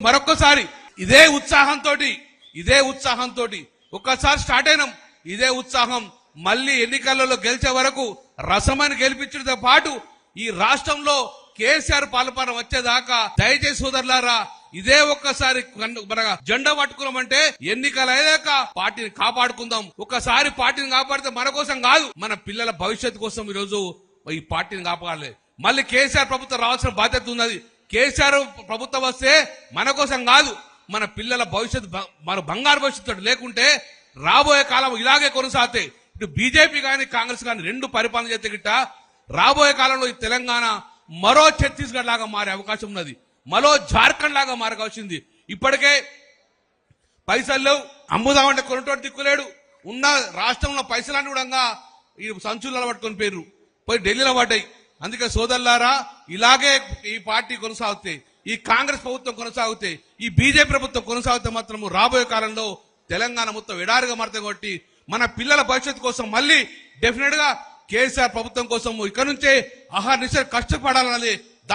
మరొక్కసారి ఇదే ఉత్సాహంతో ఒక్కసారి స్టార్ట్ అయినాం. ఇదే ఉత్సాహం మళ్ళీ ఎన్నికలలో గెలిచే వరకు రసమని గెలిపించడంతో పాటు ఈ రాష్ట్రంలో కేసీఆర్ పాలన వచ్చేదాకా దయచేసి సోదరులారా ఇదే ఒక్కసారి మన జెండా పట్టుకున్నామంటే ఎన్నికలు అయ్యాక పార్టీని కాపాడుకుందాం. ఒక్కసారి పార్టీని కాపాడితే మన కోసం కాదు, మన పిల్లల భవిష్యత్తు కోసం ఈరోజు ఈ పార్టీని కాపాడాలి. మళ్ళీ కేసీఆర్ ప్రభుత్వం రావాల్సిన బాధ్యత ఉన్నది. కేసీఆర్ ప్రభుత్వం వస్తే మన కోసం కాదు, మన పిల్లల భవిష్యత్తు, మన బంగారు భవిష్యత్తు. లేకుంటే రాబోయే కాలం ఇలాగే కొనసాగితే ఇటు బీజేపీ కానీ కాంగ్రెస్ కానీ రెండు పరిపాలన చేస్తే గిట్ట రాబోయే కాలంలో ఈ తెలంగాణ మరో ఛత్తీస్గఢ్ లాగా మారే అవకాశం ఉన్నది, మరో జార్ఖండ్ లాగా మారవలసింది. ఇప్పటికే పైసలు లేవు, అమ్ముదామంటే కొనటువంటి దిక్కులేడు. ఉన్న రాష్ట్రంలో పైసలన్నీ కూడా ఈ సంచులలో పట్టుకొని పోయి ఢిల్లీలో పడ్డాయి. అందుకే సోదరులారా ఇలాగే ఈ పార్టీ కొనసాగితే, ఈ కాంగ్రెస్ ప్రభుత్వం కొనసాగితే, ఈ బీజేపీ ప్రభుత్వం కొనసాగితే మాత్రం రాబోయే కాలంలో తెలంగాణ మొత్తం ఎడారిగా మారుతాయి. కాబట్టి మన పిల్లల భవిష్యత్తు కోసం మళ్ళీ డెఫినెట్ గా కేసీఆర్ ప్రభుత్వం కోసం ఇక్కడ నుంచే నిశ్చయం కష్టపడాలని